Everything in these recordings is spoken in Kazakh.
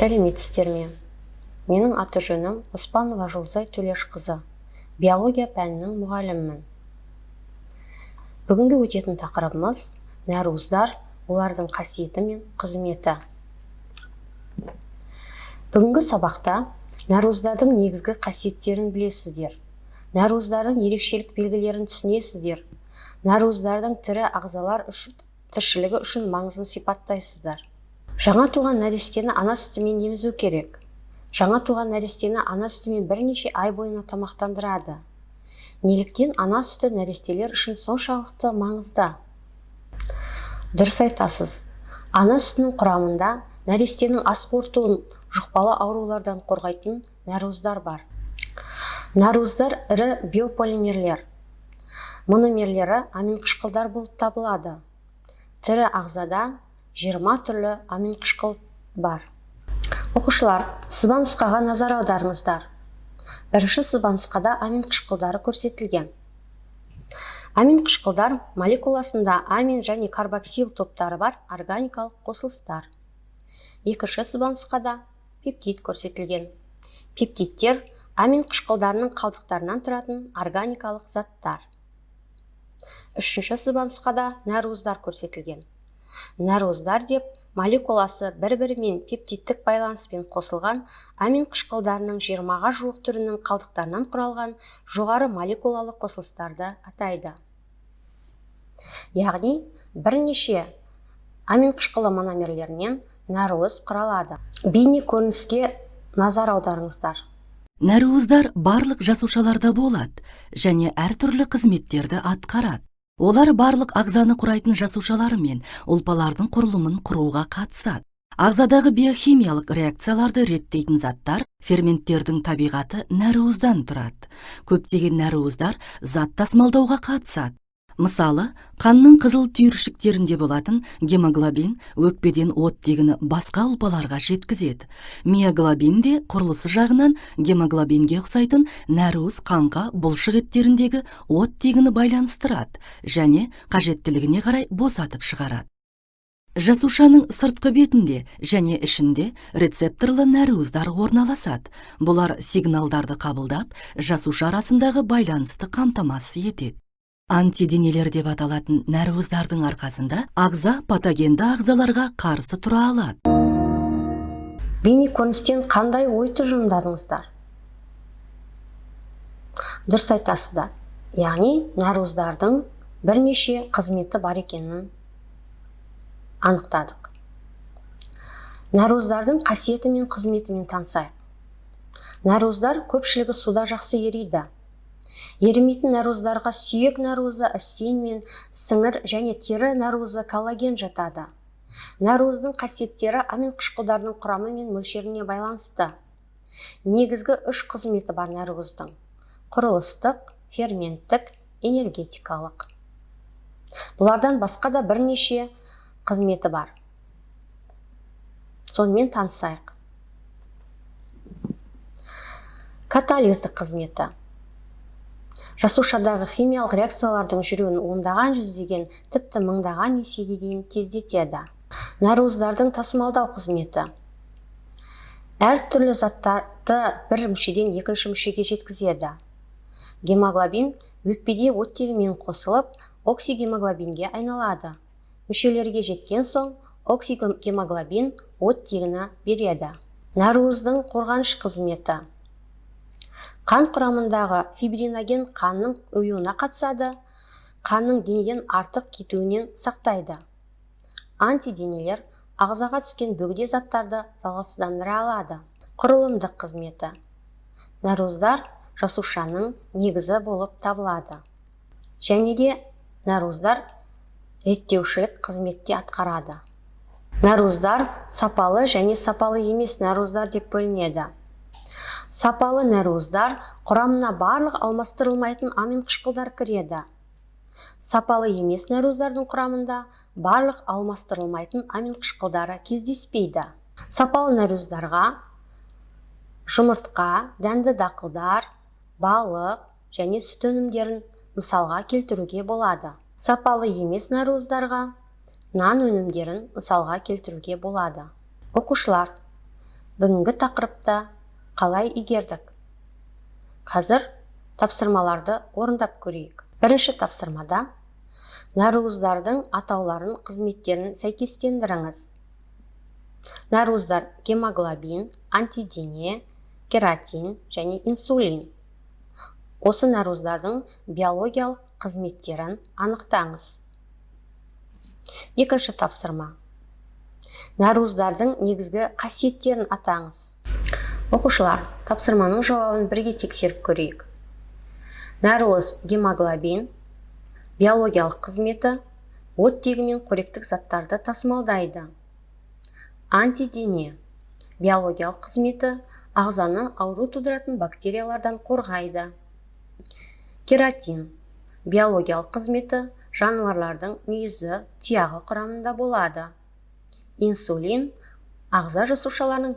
Сәлеметсіздер ме? Менің аты-жөнім Оспанова Жұлдызай Төлешқызы. Биология пәнінің мұғалімімін. Бүгінгі өтетін тақырыбымыз нәруыздар, олардың қасиеті мен қызметі. Бүгінгі сабақта нәруыздардың негізгі қасиеттерін білесіздер. Нәруыздардың ерекшелік белгілерін түсінесіздер. Нәруыздардың тірі ағзалар тіршілігі үшін маңызын сипаттайсыздар. Жаңа туған нәрестені ана сүтімен емізу керек. Жаңа туған нәрестені ана сүтімен бірнеше ай бойына тамақтандырады. Неліктен ана сүті нәрестелер үшін соншалықты маңызды? Дұрыс айтасыз. Ана сүтінің құрамында нәрестенің ас қорытуын жұқпалы аурулардан қорғайтын нәруыздар бар. Нәруыздар ірі биополимерлер. Мономерлері амин қышқылдар болып табылады. Тірі ағзада 20 түрлі амин қышқыл бар. Оқушылар, сызба нұсқаға назар аударыңыздар. Бірінші сызба нұсқада амин қышқылдары көрсетілген. Амин қышқылдар молекуласында амин және карбоксил топтары бар органикалық қосылыстар. Екінші сызба нұсқада пептид көрсетілген. Пептидтер амин қышқылдарының қалдықтарынан тұратын органикалық заттар. Үшінші сызба нұсқада нәруыздар көрсетілген. Нәруыздар деп молекуласы бір-бірімен пептидтік байланыспен қосылған амин қышқылдарының 20-ға жуық түрінің қалдықтарынан құралған жоғары молекулалы қосылыстарды атайды. Яғни бірнеше амин қышқылы мономерлерінен нәруыз құралады. Бейне көрініске назар аударыңыздар. Нәруыздар барлық жасушаларда болады және әртүрлі қызметтерді атқарады. Олар барлық ағзаны құрайтын жасушалар мен ұлпалардың құрылымын құруға қатысады. Ағзадағы биохимиялық реакцияларды реттейтін заттар, ферменттердің табиғаты нәруыздан тұрады. Көптеген нәруыздар зат тасымалдауға қатысады. Мысалы, қанның қызыл түйіршіктерінде болатын гемоглобин өкпеден оттегіні басқа ұлпаларға жеткізеді. Миоглобин де құрылысы жағынан гемоглобинге ұқсайтын нәруыз қанға бұлшық еттеріндегі оттегіні байланыстырады және қажеттілігіне қарай босатып шығарады. Жасушаның сыртқы бетінде және ішінде рецепторлы нәруыздар орналасады. Бұлар сигналдарды қабылдап, жасуша арасындағы байланысты қамтамасыз етеді. Антиденелер деп аталатын нәруыздардың арқасында ағза патогенді ағзаларға қарсы тұра алады. Бейне көріністен қандай ой тұжырымдадыңыздар? Дұрыс айтасыздар. Яғни нәруыздардың бірнеше қызметі бар екенін анықтадық. Нәруыздардың қасиеті мен қызметімен танысайық. Нәруыздар көпшілігі суда жақсы ериді. Ерімейтін нәруыздарға сүйек нәруызы, істен мен сіңір және тері нәруызы коллаген жатады. Нәруыздың қасиеттері амин қышқылдарының құрамы мен мөлшеріне байланысты. Негізгі 3 қызметі бар нәруыздың: құрылыстық, ферменттік, энергетикалық. Бұлардан басқа да бірнеше қызметі бар. Сонымен танысайық. Катализдік қызметі. Жасушадағы химиялық реакциялардың жүруін ондаған, жүздеген, тіпті мыңдаған есеге дейін тездетеді. Нәруыздардың тасымалдау қызметі. Әртүрлі заттарды бір мүшеден екінші мүшеге жеткізеді. Гемоглобин өкпеде оттегімен қосылып, оксигемоглобинге айналады. Мүшелерге жеткен соң, оксигемоглобин оттегіні береді. Нәруыздың қорғаныш қызметі. Қан құрамындағы фибриноген қанның ұюына қатысады, қанның денеден артық кетуінен сақтайды. Антиденелер ағзаға түскен бөгде заттарды залалсыздандыра алады. Құрылымдық қызметі. Нәруыздар жасушаның негізі болып табылады. Және де нәруыздар реттеушілік қызметте атқарады. Нәруыздар сапалы және сапалы емес нәруыздар деп бөлінеді. Сапалы нәруыздар құрамына барлық алмастырылмайтын амин қышқылдар кіреді. Сапалы емес нәруыздардың құрамында барлық алмастырылмайтын амин қышқылдары кездеспейді. Сапалы нәруыздарға жұмыртқа, дәнді дақылдар, балық және сүт өнімдерін мысалға келтіруге болады. Сапалы емес нәруыздарға нан өнімдерін мысалға келтіруге болады. Оқушылар, бүгінгі тақырыпта қалай игердік? Қазір тапсырмаларды орындап көрейік. Бірінші тапсырмада нәруыздардың атауларын, қызметтерін сәйкестендіріңіз. Нәруыздар гемоглобин, антидене, кератин және инсулин. Осы нәруыздардың биологиялық қызметтерін анықтаңыз. Екінші тапсырма. Нәруыздардың негізгі қасиеттерін атаңыз. Оқушылар, тапсырманың жауабын бірге тексеріп көрейік. Нәруыз гемоглобин, биологиялық қызметі, оттегі мен қоректік заттарды тасымалдайды. Антидене, биологиялық қызметі, ағзаны ауру тудыратын бактериялардан қорғайды. Кератин, биологиялық қызметі, жануарлардың мүйізі, тұяғы құрамында болады. Инсулин, ағза жасушаларының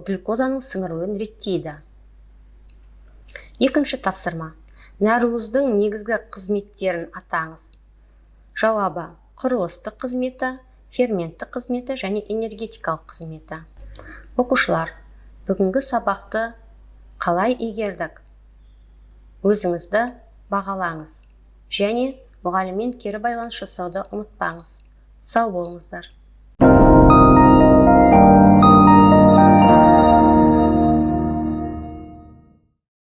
глюкозаның сіңіруін реттейді. Екінші тапсырма. Нәруыздың негізгі қызметтерін атаңыз. Жауабы: құрылыстық қызметі, ферменттік қызметі және энергетикалық қызметі. Оқушылар, бүгінгі сабақты қалай игердік? Өзіңізді бағалаңыз және мұғаліммен кері байланыс жасауды ұмытпаңыз. Сау болыңыздар.